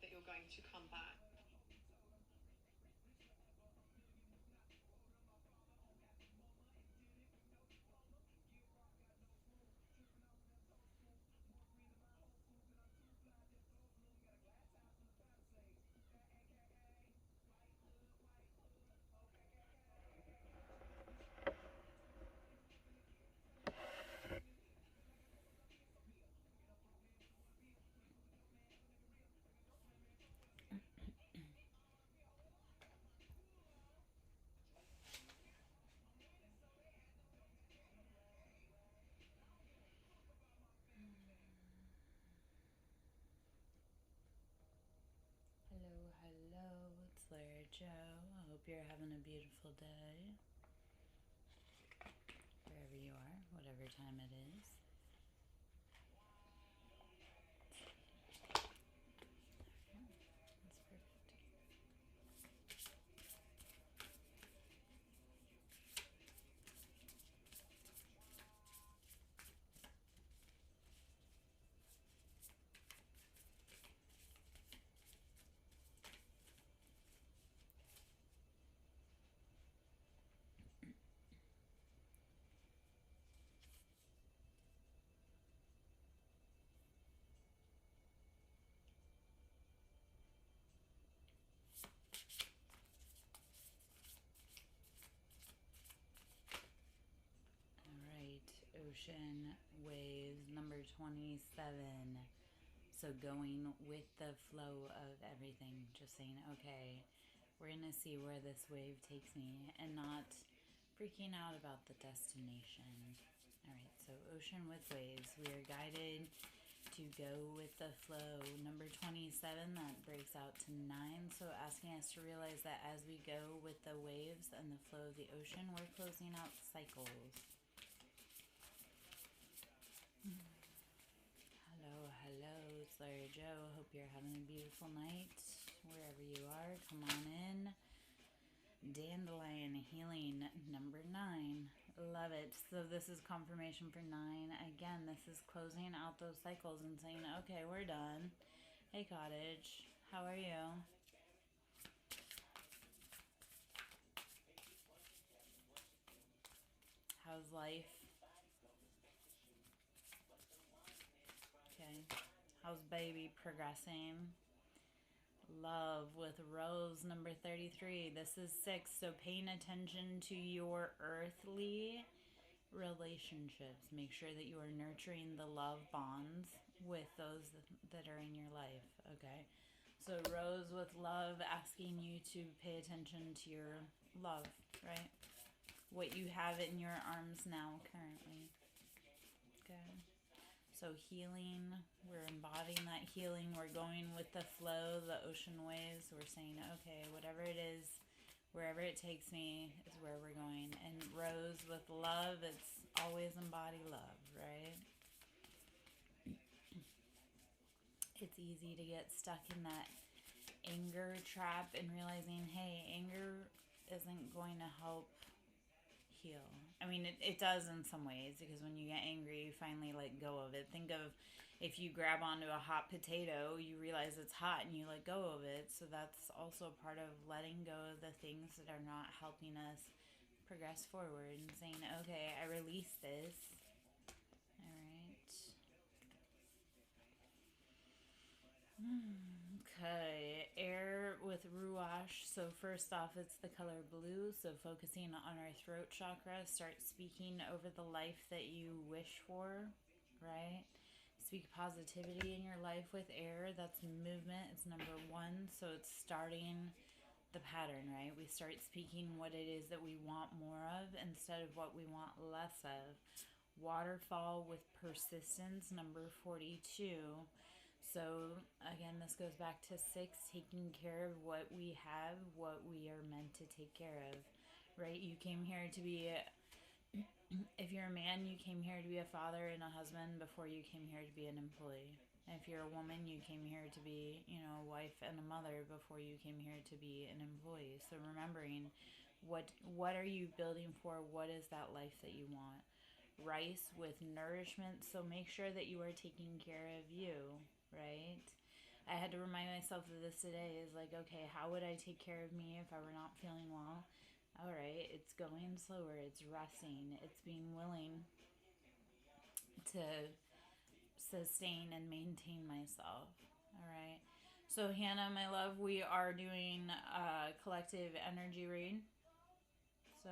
that you're going to come back. Hello, hello, it's Lara Joe. I hope you're having a beautiful day. Wherever you are, whatever time it is. That's perfect. Alright, ocean waves number 27. So going with the flow of everything, just saying, okay, we're gonna see where this wave takes me and not freaking out about the destination. Alright, so ocean with waves. We are guided to go with the flow. Number 27, that breaks out to 9. So asking us to realize that as we go with the waves and the flow of the ocean, we're closing out cycles. Hello, hello, it's Larry Joe. Hope you're having a beautiful night wherever you are. Come on in. Dandelion healing number 9. Love it. So this is confirmation for 9. Again, this is closing out those cycles and saying, okay, we're done. Hey, Cottage. How are you? How's life? Okay. How's baby progressing? Love with Rose number 33. This is 6. So paying attention to your earthly relationships. Make sure that you are nurturing the love bonds with those that are in your life. Okay. So Rose with love, asking you to pay attention to your love, right? What you have in your arms now currently. Okay. So healing, we're embodying that healing. We're going with the flow, the ocean waves. We're saying, okay, whatever it is, wherever it takes me is where we're going. And Rose with love, it's always embody love, right? It's easy to get stuck in that anger trap and realizing, hey, anger isn't going to help heal. I mean, it does in some ways, because when you get angry, you finally let go of it. Think of if you grab onto a hot potato, you realize it's hot and you let go of it. So that's also part of letting go of the things that are not helping us progress forward and saying, okay, I release this. All right. Okay, air with ruach. So first off, it's the color blue. So focusing on our throat chakra, start speaking over the life that you wish for, right? Speak positivity in your life with air. That's movement. It's number 1. So it's starting the pattern, right? We start speaking what it is that we want more of instead of what we want less of. Waterfall with persistence, number 42. So again, this goes back to 6, taking care of what we have, what we are meant to take care of, right? You came here to be, if you're a man, you came here to be a father and a husband before you came here to be an employee. If you're a woman, you came here to be, a wife and a mother before you came here to be an employee. So remembering what are you building for? What is that life that you want? rice with nourishment. So make sure that you are taking care of you, right? I had to remind myself of this today is like, okay, how would I take care of me if I were not feeling well? All right, it's going slower, it's resting, it's being willing to sustain and maintain myself. All right. So, Hannah, my love, we are doing a collective energy read. So,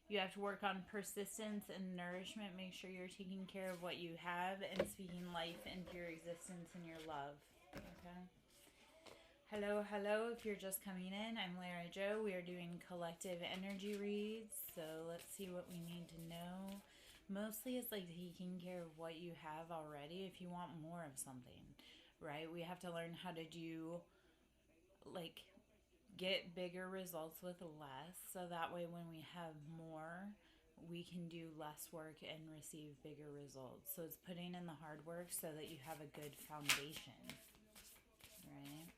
you have to work on persistence and nourishment. Make sure you're taking care of what you have and speaking life into your existence and your love. Okay. Hello, hello. If you're just coming in, I'm Lara Jo. We are doing collective energy reads. So, let's see what we need to know. Mostly it's like taking care of what you have already if you want more of something, right? We have to learn how to do, like, get bigger results with less, so that way when we have more, we can do less work and receive bigger results. So it's putting in the hard work so that you have a good foundation, right?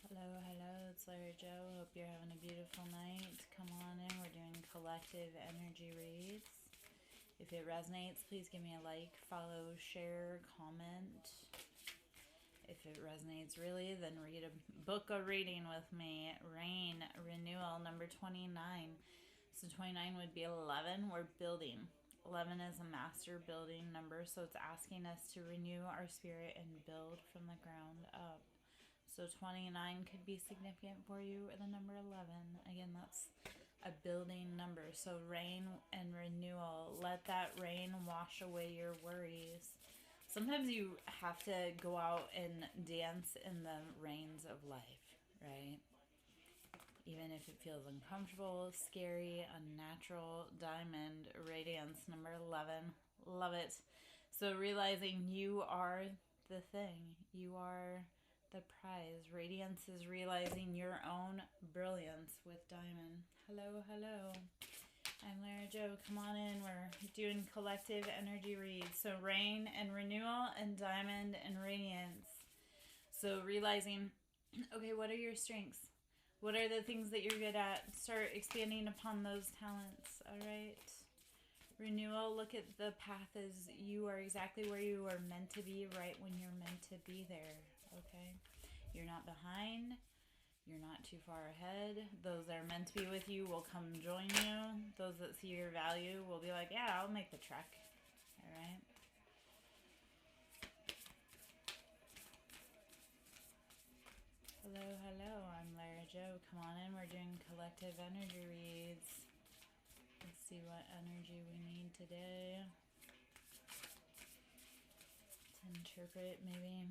Hello, hello, it's Lara Jo. Hope you're having a beautiful night. Come on in, we're doing collective energy reads. If it resonates, please give me a like, follow, share, comment. If it resonates really, then read a book a reading with me. Rain, renewal, number 29. So 29 would be 11. We're building. 11 is a master building number, so it's asking us to renew our spirit and build from the ground up. So 29 could be significant for you, or the number 11. Again, that's a building number. So rain and renewal. Let that rain wash away your worries. Sometimes you have to go out and dance in the rains of life, right? Even if it feels uncomfortable, scary, unnatural. Diamond, radiance, number 11. Love it. So realizing you are the thing. You are the prize. Radiance is realizing your own brilliance with diamond. Hello, hello. I'm Lara Jo. Come on in. We're doing collective energy reads. So rain and renewal and diamond and radiance. So realizing, okay, what are your strengths? What are the things that you're good at? Start expanding upon those talents. All right. Renewal, look at the path as you are exactly where you are meant to be right when you're meant to be there. Okay? You're not behind. You're not too far ahead. Those that are meant to be with you will come join you. Those that see your value will be like, yeah, I'll make the trek. All right? Hello, hello. I'm Lara Jo. Come on in. We're doing collective energy reads. Let's see what energy we need today to interpret, maybe.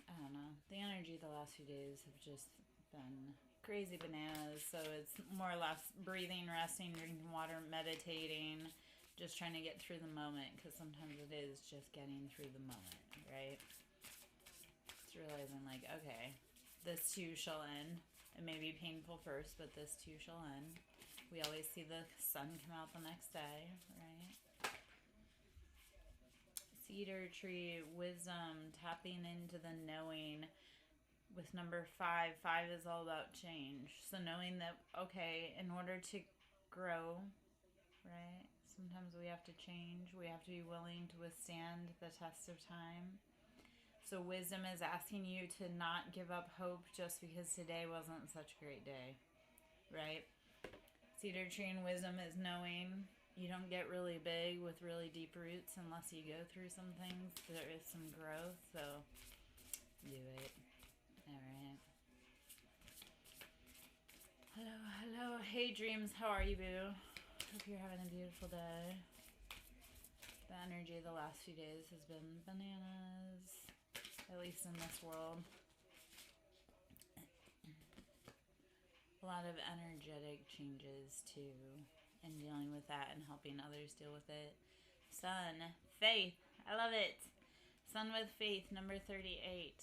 I don't know. The energy the last few days have just been crazy bananas. So it's more or less breathing, resting, drinking water, meditating, just trying to get through the moment, because sometimes it is just getting through the moment, right? It's realizing, like, okay, this too shall end. It may be painful first, but this too shall end. We always see the sun come out the next day, right? Cedar tree, wisdom, tapping into the knowing. With number 5, 5 is all about change. So knowing that, okay, in order to grow, right, sometimes we have to change. We have to be willing to withstand the test of time. So wisdom is asking you to not give up hope just because today wasn't such a great day, right? Cedar tree and wisdom is knowing you don't get really big with really deep roots unless you go through some things. There is some growth, so do it. All right. Hello, hello. Hey, dreams. How are you, boo? Hope you're having a beautiful day. The energy the last few days has been bananas, at least in this world. A lot of energetic changes too, and dealing with that and helping others deal with it. Sun, faith, I love it. Sun with faith, number 38.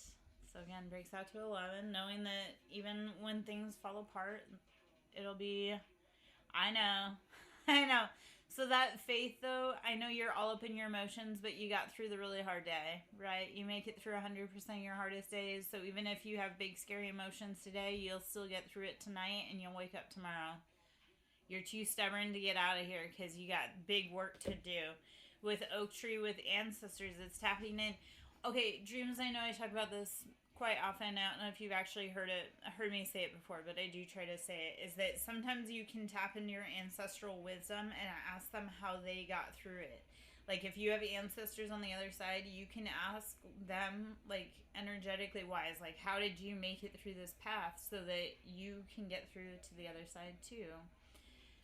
So again, breaks out to 11, knowing that even when things fall apart, it'll be, I know, I know. So that faith, though, I know you're all up in your emotions, but you got through the really hard day, right? You make it through 100% of your hardest days. So even if you have big, scary emotions today, you'll still get through it tonight and you'll wake up tomorrow. You're too stubborn to get out of here because you got big work to do. With Oak Tree, with ancestors, it's tapping in. Okay, dreams, I know I talk about this quite often. I don't know if you've actually heard me say it before, but I do try to say it, is that sometimes you can tap into your ancestral wisdom and ask them how they got through it. Like if you have ancestors on the other side, you can ask them, like energetically wise, like how did you make it through this path so that you can get through to the other side too.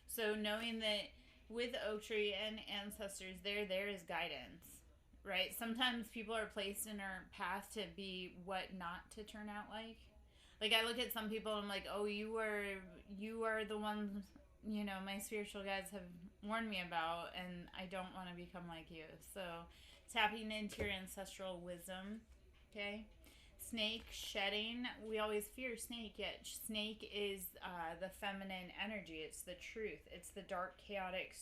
So knowing that with Oak Tree and ancestors, they're there as guidance, right? Sometimes people are placed in our path to be what not to turn out like. Like I look at some people and I'm like, oh, you are the ones, you know, my spiritual guides have warned me about, and I don't want to become like you. So tapping into your ancestral wisdom, okay? Snake shedding. We always fear snake, yet snake is the feminine energy. It's the truth. It's the dark, chaotic,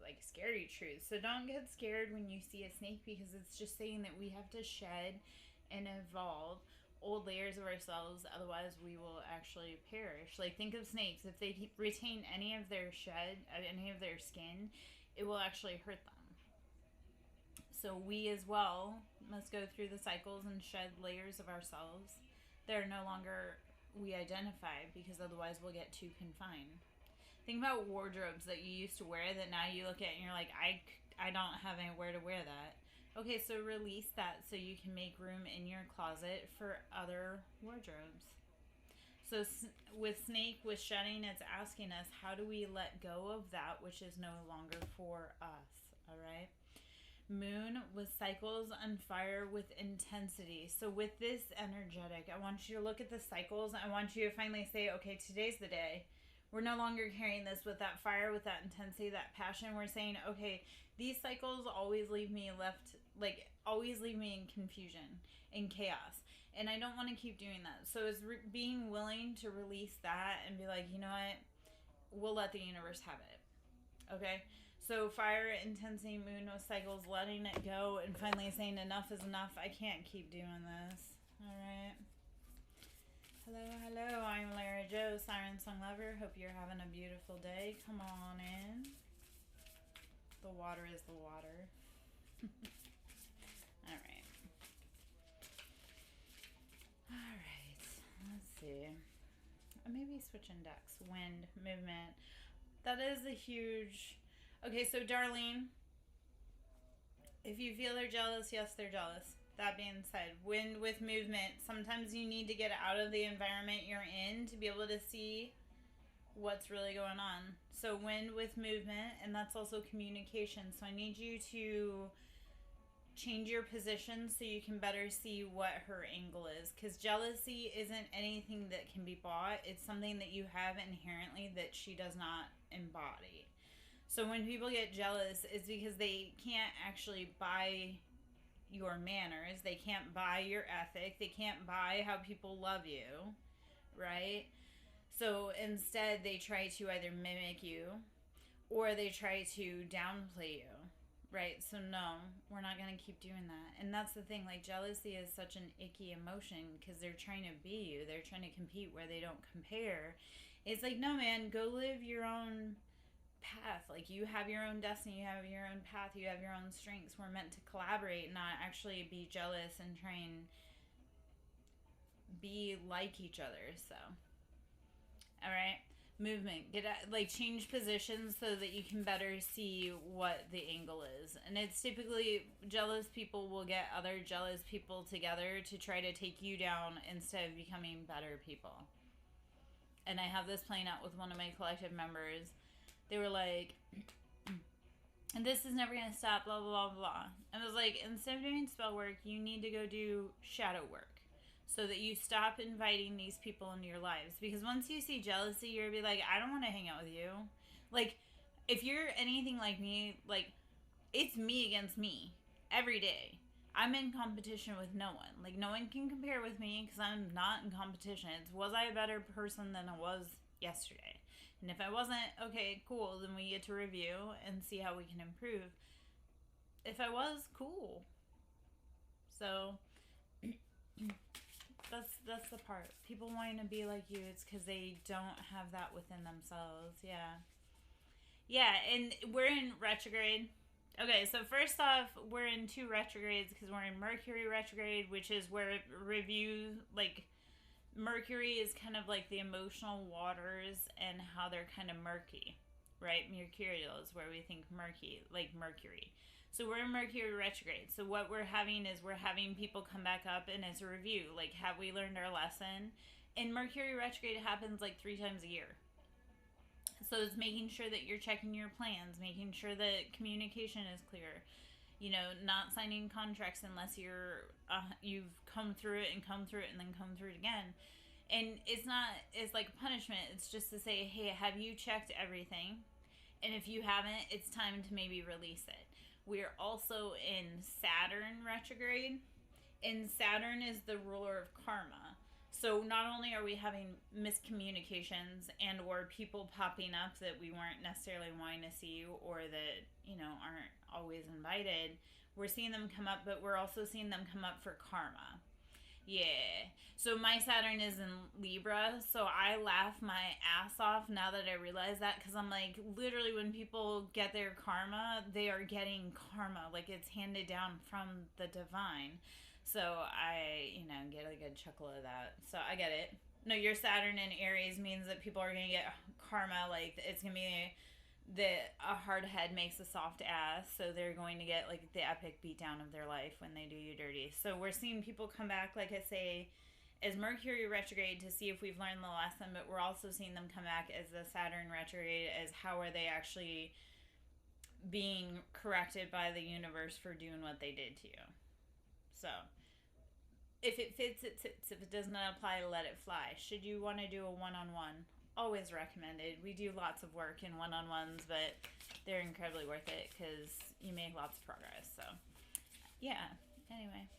like scary truth. So don't get scared when you see a snake, because it's just saying that we have to shed and evolve old layers of ourselves, otherwise we will actually perish. Like think of snakes. If they retain any of their any of their skin, it will actually hurt them. So we as well must go through the cycles and shed layers of ourselves that are no longer we identify, because otherwise we'll get too confined. Think about wardrobes that you used to wear that now you look at and you're like, I don't have anywhere to wear that. Okay, so release that so you can make room in your closet for other wardrobes. So with snake, with shedding, it's asking us, how do we let go of that which is no longer for us? All right. Moon with cycles on fire with intensity. So with this energetic, I want you to look at the cycles. I want you to finally say, okay, today's the day. We're no longer carrying this with that fire, with that intensity, that passion. We're saying, okay, these cycles always leave me always leave me in confusion, in chaos. And I don't want to keep doing that. So it's being willing to release that and be like, you know what? We'll let the universe have it. Okay? So fire, intensity, moon with cycles, letting it go, and finally saying enough is enough. I can't keep doing this. All right. Hello. I'm Lara Joe, Siren Song Lover. Hope you're having a beautiful day. Come on in. The water is the water. All right. Let's see. Maybe switching decks. Wind, movement. That is a huge... Okay, so Darlene, if you feel they're jealous, yes, they're jealous. That being said, wind with movement. Sometimes you need to get out of the environment you're in to be able to see what's really going on. So wind with movement, and that's also communication. So I need you to change your position so you can better see what her angle is, because jealousy isn't anything that can be bought. It's something that you have inherently that she does not embody. So when people get jealous, it's because they can't actually buy your manners. They can't buy your ethic. They can't buy how people love you, right? So instead, they try to either mimic you or they try to downplay you, right? So no, we're not going to keep doing that. And that's the thing. Like, jealousy is such an icky emotion because they're trying to be you. They're trying to compete where they don't compare. It's like, no, man, go live your own path. Like, you have your own destiny, you have your own path, you have your own strengths. We're meant to collaborate, not actually be jealous and try and be like each other. So all right, movement, get out, like change positions so that you can better see what the angle is. And it's typically jealous people will get other jealous people together to try to take you down instead of becoming better people. And I have this playing out with one of my collective members. They were like, and this is never going to stop, blah, blah, blah, blah. And I was like, instead of doing spell work, you need to go do shadow work so that you stop inviting these people into your lives. Because once you see jealousy, you're going to be like, I don't want to hang out with you. Like, if you're anything like me, like, it's me against me every day. I'm in competition with no one. Like, no one can compare with me because I'm not in competition. It's, was I a better person than I was yesterday. And if I wasn't, okay, cool, then we get to review and see how we can improve. If I was, cool. So that's the part. People wanting to be like you, it's because they don't have that within themselves. Yeah. Yeah, and we're in retrograde. Okay, so first off, we're in two retrogrades because we're in Mercury retrograde, which is where review, like, Mercury is kind of like the emotional waters and how they're kind of murky, right? Mercurial is where we think murky, like Mercury. So we're in Mercury retrograde. So what we're having is we're having people come back up and it's a review. Like, have we learned our lesson? And Mercury retrograde happens like 3 times a year. So it's making sure that you're checking your plans, making sure that communication is clear. You know, not signing contracts unless you've come through it and come through it and then come through it again. And it's like punishment. It's just to say, hey, have you checked everything? And if you haven't, it's time to maybe release it. We're also in Saturn retrograde, and Saturn is the ruler of karma. So not only are we having miscommunications and or people popping up that we weren't necessarily wanting to see or that, aren't always invited, we're seeing them come up, but we're also seeing them come up for karma. Yeah. So my Saturn is in Libra, so I laugh my ass off now that I realize that, because I'm like, literally when people get their karma, they are getting karma. Like, it's handed down from the divine. So I, get a good chuckle of that. So I get it. No, your Saturn in Aries means that people are going to get karma. Like, it's going to be that a hard head makes a soft ass. So they're going to get, like, the epic beatdown of their life when they do you dirty. So we're seeing people come back, like I say, as Mercury retrograde to see if we've learned the lesson. But we're also seeing them come back as the Saturn retrograde, as how are they actually being corrected by the universe for doing what they did to you. So if it fits, it fits. If it does not apply, let it fly. Should you want to do a one-on-one? Always recommended. We do lots of work in one-on-ones, but they're incredibly worth it because you make lots of progress. So, yeah. Anyway.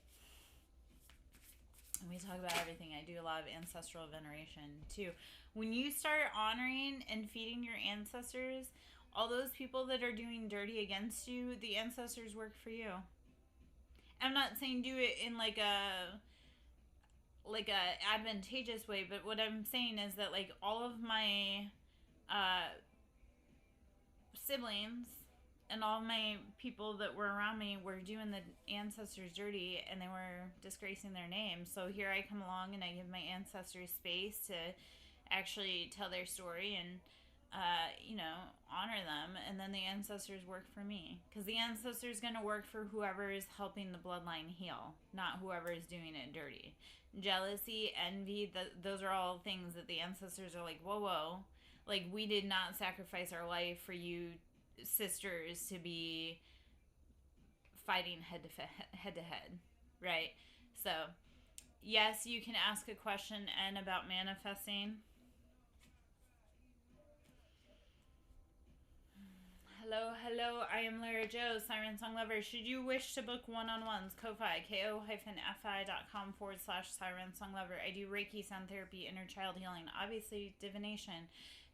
And we talk about everything. I do a lot of ancestral veneration, too. When you start honoring and feeding your ancestors, all those people that are doing dirty against you, the ancestors work for you. I'm not saying do it in like a advantageous way, but what I'm saying is that, like, all of my siblings and all my people that were around me were doing the ancestors dirty, and they were disgracing their name. So here I come along and I give my ancestors space to actually tell their story and honor them, and then the ancestors work for me, because the ancestors going to work for whoever is helping the bloodline heal, not whoever is doing it dirty. Jealousy, envy, those are all things that the ancestors are like, whoa, like, we did not sacrifice our life for you sisters to be fighting head to head, right? So yes, you can ask a question and about manifesting. Hello, I am Lara Joe, Siren Song Lover. Should you wish to book one-on-ones, Ko-Fi, ko-fi.com/Siren Song Lover. I do Reiki, sound therapy, inner child healing, obviously divination,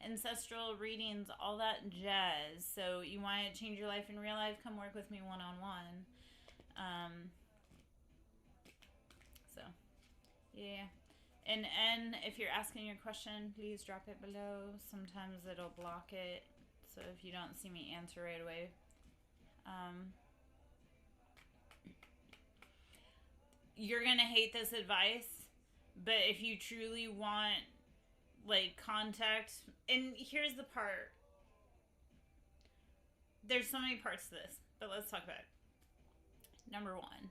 ancestral readings, all that jazz. So you want to change your life in real life, come work with me one-on-one. So, yeah. And if you're asking your question, please drop it below. Sometimes it'll block it. So if you don't see me answer right away, you're gonna hate this advice, but if you truly want, like, contact, and here's the part, there's so many parts to this, but let's talk about it. Number one,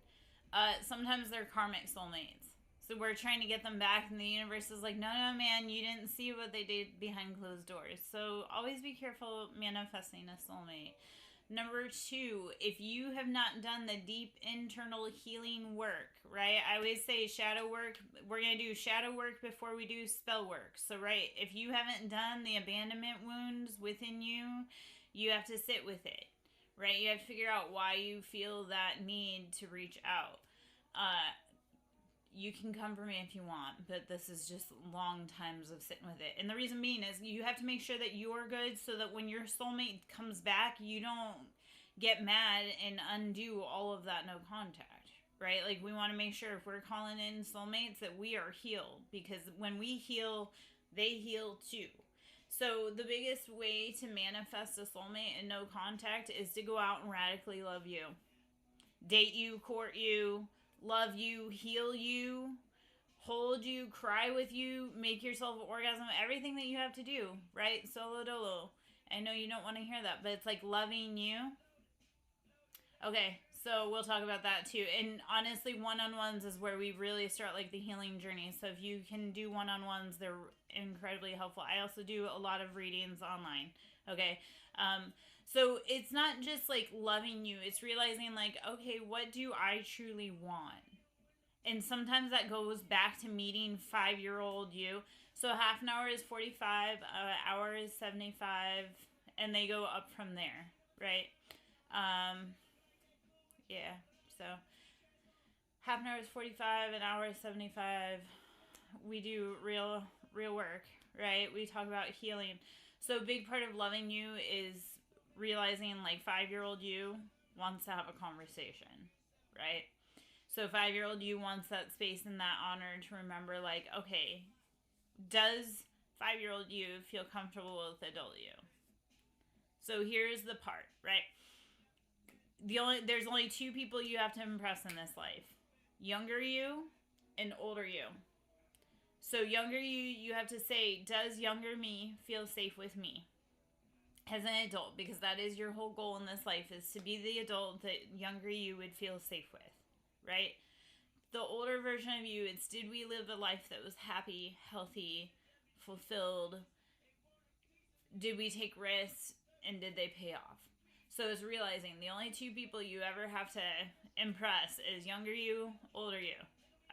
sometimes they're karmic soulmates. So we're trying to get them back, and the universe is like, no, man, you didn't see what they did behind closed doors. So always be careful manifesting a soulmate. Number two, if you have not done the deep internal healing work, right? I always say shadow work. We're going to do shadow work before we do spell work. So, right, if you haven't done the abandonment wounds within you, you have to sit with it, right? You have to figure out why you feel that need to reach out. you can come for me if you want, but this is just long times of sitting with it. And the reason being is you have to make sure that you're good so that when your soulmate comes back, you don't get mad and undo all of that no contact, right? Like, we want to make sure if we're calling in soulmates that we are healed, because when we heal, they heal too. So the biggest way to manifest a soulmate and no contact is to go out and radically love you. Date you, court you, love you, heal you, hold you, cry with you, make yourself orgasm, everything that you have to do, right? Solo dolo. I know you don't want to hear that, but it's like loving you. Okay, so we'll talk about that too. And honestly, one-on-ones is where we really start like the healing journey. So if you can do one-on-ones, they're incredibly helpful. I also do a lot of readings online. Okay. So it's not just like loving you, it's realizing like, okay, what do I truly want? And sometimes that goes back to meeting 5-year-old you. So half an hour is 45, hour is 75, and they go up from there, right? Yeah, so half an hour is 45, an hour is 75. We do real work, right? We talk about healing. So a big part of loving you is realizing like 5-year-old you wants to have a conversation, right? So 5-year-old you wants that space and that honor to remember like, okay, does 5-year-old you feel comfortable with adult you? So here's the part, right? There's only 2 people you have to impress in this life. Younger you and older you. So younger you have to say, does younger me feel safe with me as an adult? Because that is your whole goal in this life, is to be the adult that younger you would feel safe with, right? The older version of you, it's, did we live a life that was happy, healthy, fulfilled? Did we take risks, and did they pay off? So it's realizing the only 2 people you ever have to impress is younger you, older you.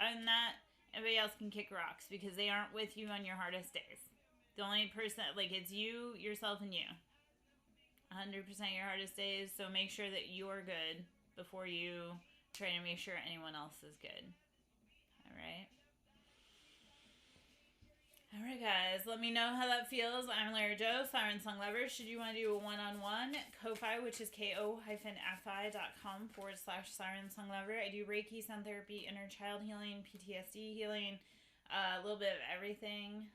Other than that, everybody else can kick rocks because they aren't with you on your hardest days. The only person, like, it's you, yourself, and you. 100% your hardest days, so make sure that you're good before you try to make sure anyone else is good. Alright? Alright, guys, let me know how that feels. I'm Lara Jo, Siren Song Lover. Should you want to do a one-on-one, Ko-Fi, which is ko-fi.com/Siren Song Lover. I do Reiki, sound therapy, inner child healing, PTSD healing, a little bit of everything,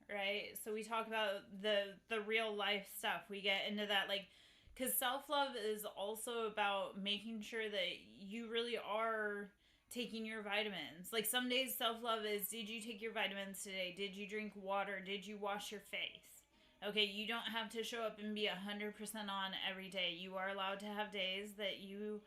right? So we talk about the real life stuff. We get into that, like, because self-love is also about making sure that you really are taking your vitamins. Like, some days self-love is, did you take your vitamins today? Did you drink water? Did you wash your face? Okay, you don't have to show up and be 100% on every day. You are allowed to have days that you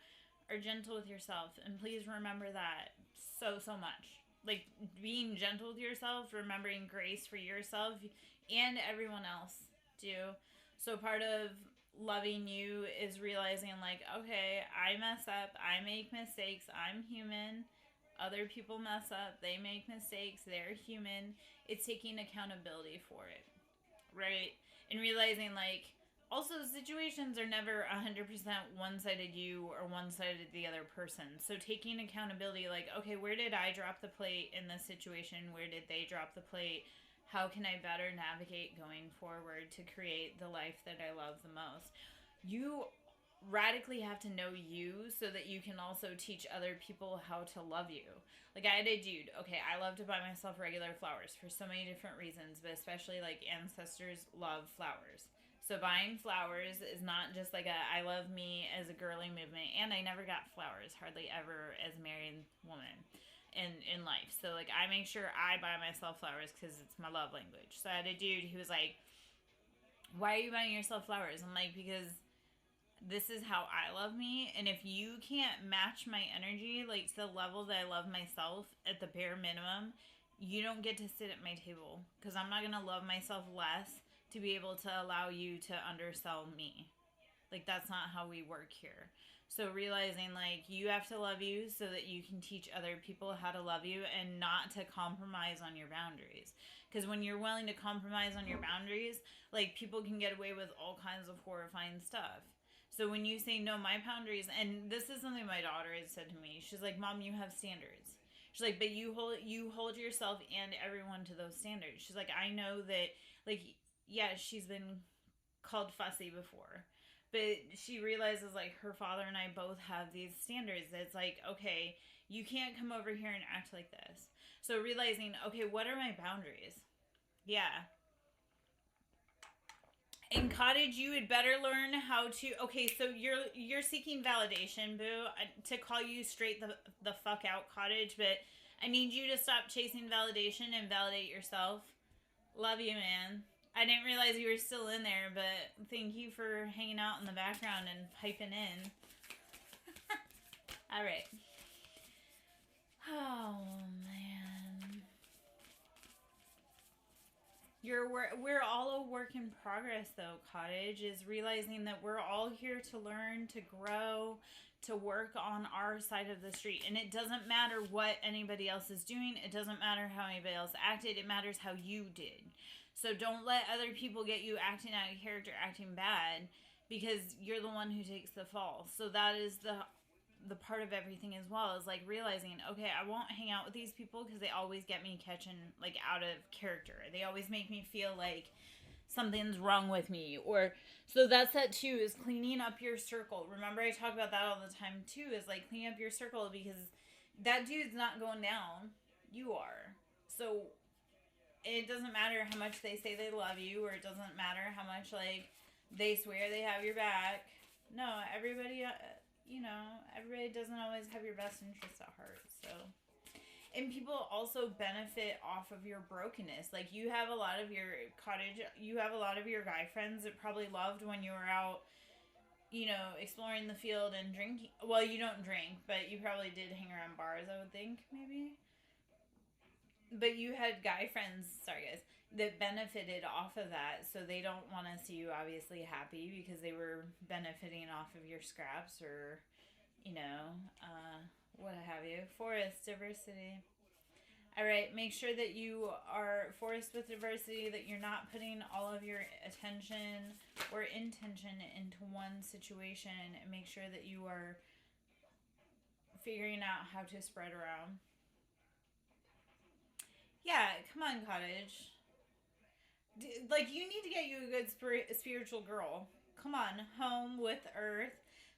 are gentle with yourself. And please remember that so much. Like, being gentle with yourself, remembering grace for yourself and everyone else too. So part of loving you is realizing like, okay, I mess up, I make mistakes, I'm human, other people mess up, they make mistakes, they're human. It's taking accountability for it, right? And realizing like, also situations are never 100% one-sided you or one-sided the other person. So taking accountability, like, okay, where did I drop the plate in this situation? Where did they drop the plate? How can I better navigate going forward to create the life that I love the most? You radically have to know you so that you can also teach other people how to love you. Like, I had a dude, okay, I love to buy myself regular flowers for so many different reasons, but especially like ancestors love flowers. So buying flowers is not just like I love me as a girly movement, and I never got flowers hardly ever as a married woman in life. So like, I make sure I buy myself flowers because it's my love language. So I had a dude who was like, why are you buying yourself flowers? I'm like, because this is how I love me, and if you can't match my energy like to the level that I love myself at the bare minimum, you don't get to sit at my table, because I'm not gonna love myself less to be able to allow you to undersell me. Like, that's not how we work here. So realizing like, you have to love you so that you can teach other people how to love you, and not to compromise on your boundaries. Because when you're willing to compromise on your boundaries, like, people can get away with all kinds of horrifying stuff. So when you say, no, my boundaries, and this is something my daughter has said to me, she's like, Mom, you have standards. She's like, but you hold yourself and everyone to those standards. She's like, I know that, like, yeah, she's been called fussy before, but she realizes like her father and I both have these standards. It's like, okay, you can't come over here and act like this. So realizing, okay, what are my boundaries? Yeah. In cottage, you would better learn how to. Okay, so you're seeking validation, boo. To call you straight the fuck out, cottage, but I need you to stop chasing validation and validate yourself. Love you, man. I didn't realize you were still in there, but thank you for hanging out in the background and piping in. All right. Oh man. We're all a work in progress though, cottage, is realizing that we're all here to learn, to grow, to work on our side of the street. And it doesn't matter what anybody else is doing, it doesn't matter how anybody else acted, it matters how you did. So don't let other people get you acting out of character, acting bad, because you're the one who takes the fall. So that is the part of everything as well, is like realizing, okay, I won't hang out with these people because they always get me catching like out of character. They always make me feel like something's wrong with me. Or so that's that too, is cleaning up your circle. Remember, I talk about that all the time too, is like cleaning up your circle, because that dude's not going down, you are. So it doesn't matter how much they say they love you, or it doesn't matter how much like they swear they have your back. No, everybody everybody doesn't always have your best interests at heart. So, and people also benefit off of your brokenness. Like you have a lot of your guy friends that probably loved when you were out, exploring the field and drinking. Well, you don't drink, but you probably did hang around bars, I would think, maybe. But you had guy friends, sorry guys, that benefited off of that, so they don't want to see you obviously happy because they were benefiting off of your scraps, or what have you. Forest diversity. All right, make sure that you are forest with diversity, that you're not putting all of your attention or intention into one situation, and make sure that you are figuring out how to spread around. Yeah, come on, cottage. Like, you need to get you a good spiritual girl. Come on, home with earth.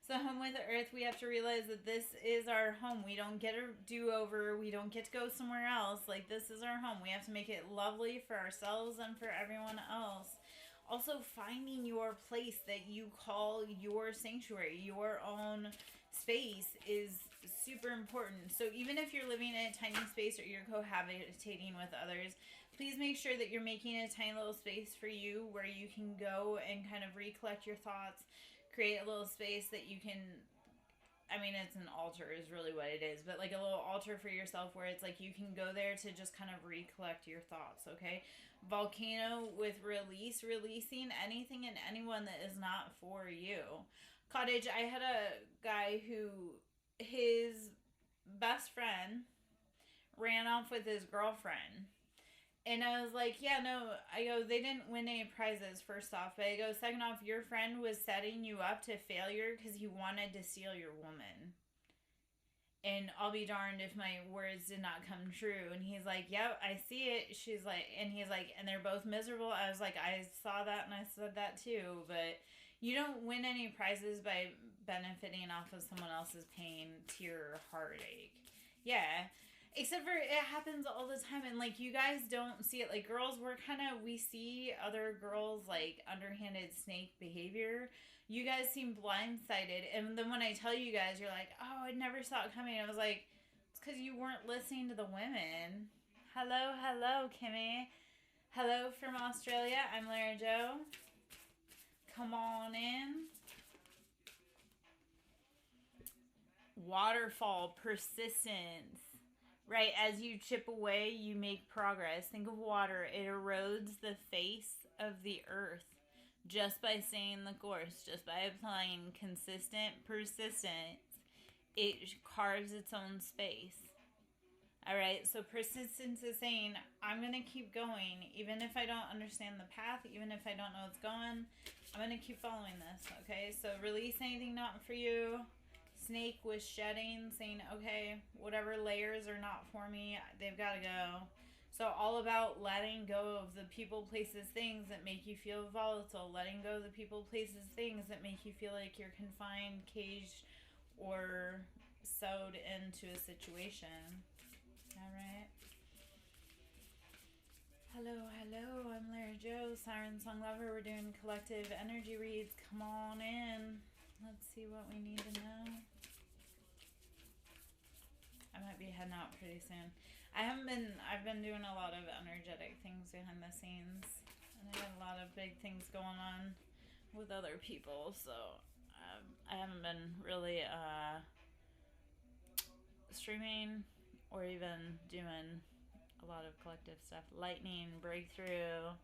So home with earth, we have to realize that this is our home. We don't get a do-over. We don't get to go somewhere else. Like, this is our home. We have to make it lovely for ourselves and for everyone else. Also, finding your place that you call your sanctuary, your own space, is super important. So even if you're living in a tiny space or you're cohabitating with others, please make sure that you're making a tiny little space for you where you can go and kind of recollect your thoughts, create a little space that you can, I mean, it's an altar is really what it is, but like a little altar for yourself where it's like you can go there to just kind of recollect your thoughts, okay? Volcano with releasing anything and anyone that is not for you. Cottage, I had a guy who, his best friend ran off with his girlfriend. And I was like, yeah, no. I go, they didn't win any prizes, first off. But I go, second off, your friend was setting you up to failure because he wanted to steal your woman. And I'll be darned if my words did not come true. And he's like, yep, I see it. She's like, and he's like, and they're both miserable. I was like, I saw that and I said that too. But you don't win any prizes by benefiting off of someone else's pain, tear, heartache. Yeah. Except for it happens all the time, and like you guys don't see it. Like girls, we see other girls like underhanded snake behavior. You guys seem blindsided, and then when I tell you guys, you're like, oh, I never saw it coming. I was like, it's because you weren't listening to the women. Hello, Kimmy. Hello from Australia. I'm Lara Jo. Come on in. Waterfall, persistence. Right, as you chip away, you make progress. Think of water. It erodes the face of the earth just by staying the course, just by applying consistent persistence. It carves its own space. All right, so persistence is saying, I'm going to keep going, even if I don't understand the path, even if I don't know what's going, I'm going to keep following this, okay? So release anything not for you. snake was shedding, saying, okay, whatever layers are not for me, they've got to go. So all about letting go of the people, places, things that make you feel volatile, letting go of the people, places, things that make you feel like you're confined, caged, or sewed into a situation. All right. Hello, hello, I'm Lara Joe, Siren Song Lover. We're doing collective energy reads. Come on in. Let's see what we need to know. I might be heading out pretty soon. I've been doing a lot of energetic things behind the scenes. And I got a lot of big things going on with other people, so I haven't been really streaming or even doing a lot of collective stuff. Lightning, breakthrough.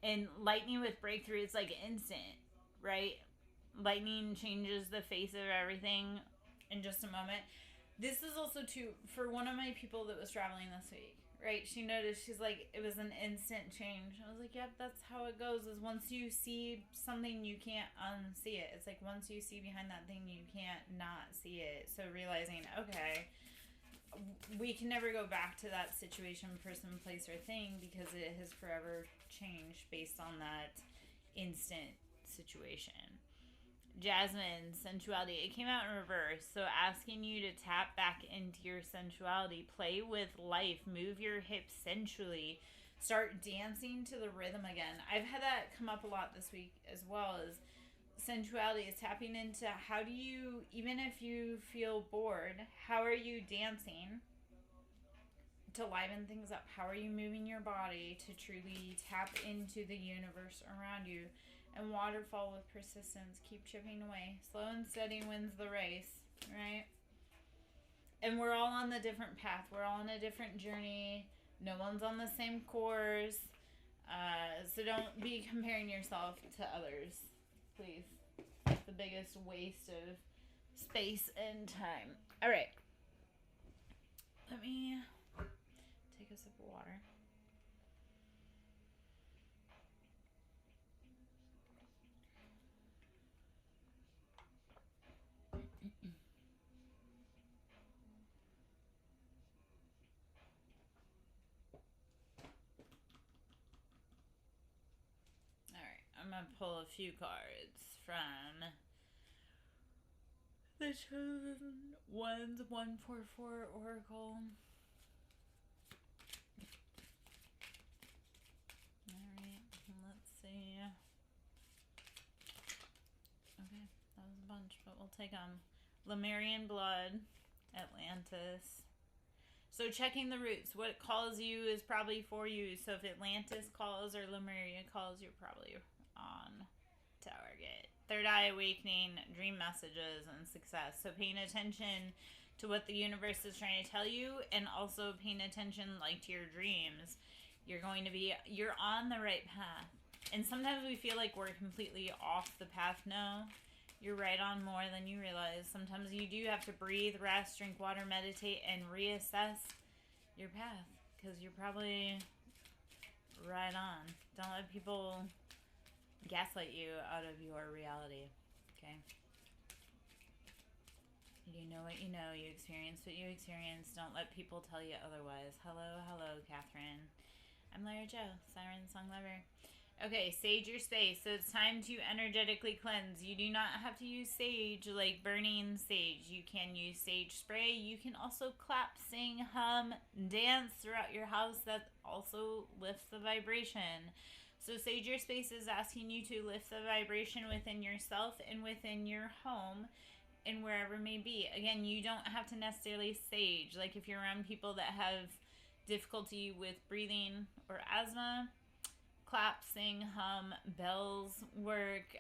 And lightning with breakthrough, it's like instant, right? Lightning changes the face of everything in just a moment. This is also too, for one of my people that was traveling this week, right? She noticed, she's like, it was an instant change. I was like, yep, that's how it goes, is once you see something, you can't unsee it. It's like once you see behind that thing, you can't not see it. So realizing, okay, we can never go back to that situation, person, place, or thing because it has forever changed based on that instant situation. Jasmine, sensuality. It came out in reverse, so asking you to tap back into your sensuality, play with life, move your hips sensually, start dancing to the rhythm again. I've had that come up a lot this week as well, as sensuality is tapping into how do you, even if you feel bored, how are you dancing to liven things up? How are you moving your body to truly tap into the universe around you? And waterfall with persistence. Keep chipping away. Slow and steady wins the race, right? And we're all on the different path. We're all on a different journey. No one's on the same course. So don't be comparing yourself to others, please. It's the biggest waste of space and time. All right. Let me take a sip of water. I'm going to pull a few cards from the Chosen Ones 144 Oracle. Alright, let's see. Okay, that was a bunch, but we'll take them. Lemurian Blood, Atlantis. So checking the roots. What calls you is probably for you. So if Atlantis calls or Lemuria calls, you're probably on target. Third eye awakening, dream messages, and success. So paying attention to what the universe is trying to tell you, and also paying attention like to your dreams. You're on the right path. And sometimes we feel like we're completely off the path. No, you're right on more than you realize. Sometimes you do have to breathe, rest, drink water, meditate, and reassess your path, because you're probably right on. Don't let people gaslight you out of your reality, okay? You know what you know. You experience what you experience. Don't let people tell you otherwise. Hello, hello, Catherine. I'm Lara Joe, Siren Song Lover. Okay, sage your space. So it's time to energetically cleanse. You do not have to use sage like burning sage. You can use sage spray. You can also clap, sing, hum, dance throughout your house. That also lifts the vibration. So sage your space is asking you to lift the vibration within yourself and within your home and wherever it may be. Again, you don't have to necessarily sage. Like if you're around people that have difficulty with breathing or asthma, clap, sing, hum, bells work,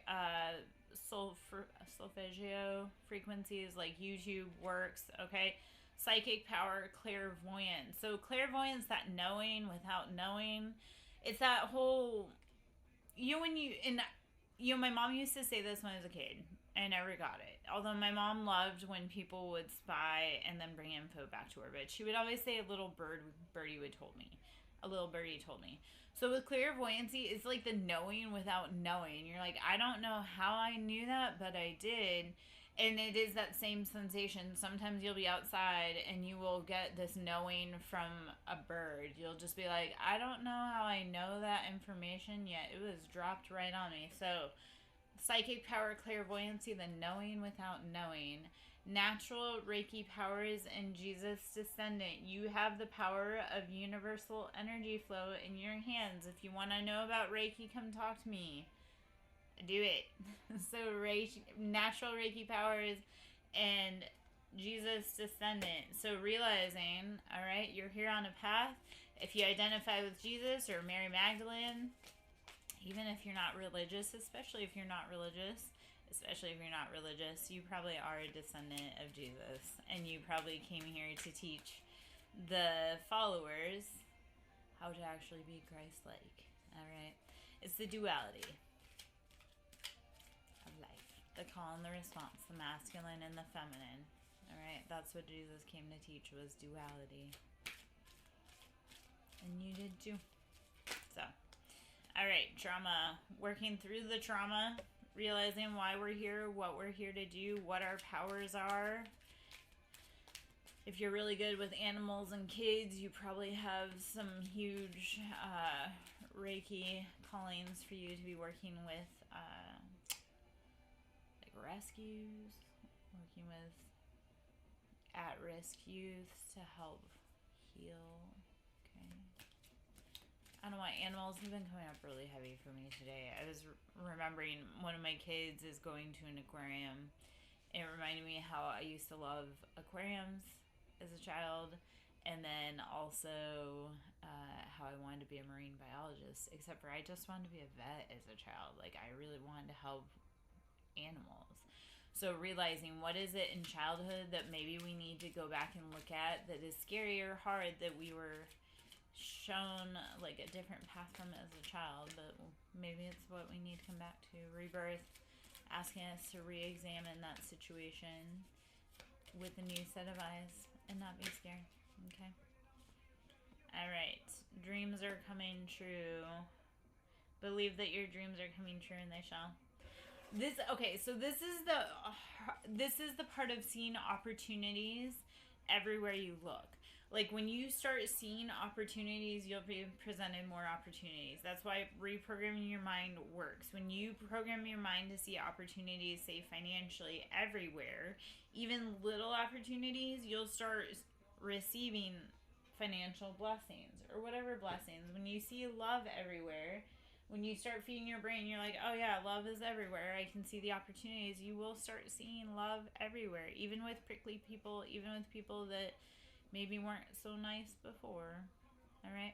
solfeggio frequencies like YouTube works, okay? Psychic power, clairvoyance. So clairvoyance, that knowing without knowing. It's that whole, my mom used to say this when I was a kid. I never got it. Although my mom loved when people would spy and then bring info back to her. But she would always say a little birdie told me. A little birdie told me. So with clairvoyancy, it's like the knowing without knowing. You're like, I don't know how I knew that, but I did. And it is that same sensation. Sometimes you'll be outside and you will get this knowing from a bird. You'll just be like, I don't know how I know that information, yet it was dropped right on me. So, psychic power, clairvoyancy, the knowing without knowing. Natural Reiki powers and Jesus descendant. You have the power of universal energy flow in your hands. If you want to know about Reiki, come talk to me. Do it. So Reiki, natural Reiki powers and Jesus descendant. So realizing, all right, you're here on a path. If you identify with Jesus or Mary Magdalene, even if you're not religious, especially if you're not religious, you probably are a descendant of Jesus, and you probably came here to teach the followers how to actually be Christ-like. All right, it's the duality of life, the call and the response, the masculine and the feminine. All right, that's what Jesus came to teach, was duality, and you did too. So, all right, trauma, working through the trauma, realizing why we're here, what we're here to do, what our powers are. If you're really good with animals and kids, you probably have some huge Reiki callings for you to be working with, like rescues, working with at-risk youth to help heal. Okay. I don't know why animals have been coming up really heavy for me today. I was remembering one of my kids is going to an aquarium. It reminded me how I used to love aquariums as a child, and then also how I wanted to be a marine biologist, except for I just wanted to be a vet as a child. Like, I really wanted to help animals. So realizing what is it in childhood that maybe we need to go back and look at that is scary or hard that we were shown like a different path from as a child, but maybe it's what we need to come back to. Rebirth, asking us to re-examine that situation with a new set of eyes and not be scared. Okay. All right. Dreams are coming true. Believe that your dreams are coming true, and they shall. This is the part of seeing opportunities everywhere you look. Like, when you start seeing opportunities, you'll be presented more opportunities. That's why reprogramming your mind works. When you program your mind to see opportunities, say financially, everywhere, even little opportunities, you'll start receiving financial blessings or whatever blessings. When you see love everywhere, when you start feeding your brain, you're like, oh yeah, love is everywhere. I can see the opportunities. You will start seeing love everywhere, even with prickly people, even with people that maybe weren't so nice before. All right.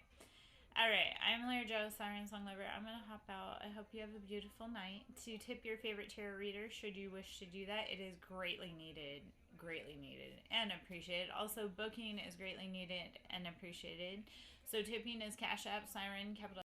I'm Lara Jo, Siren Song Lover. I'm going to hop out. I hope you have a beautiful night. To tip your favorite tarot reader, should you wish to do that, it is greatly needed and appreciated. Also, booking is greatly needed and appreciated. So tipping is Cash App, Siren, capital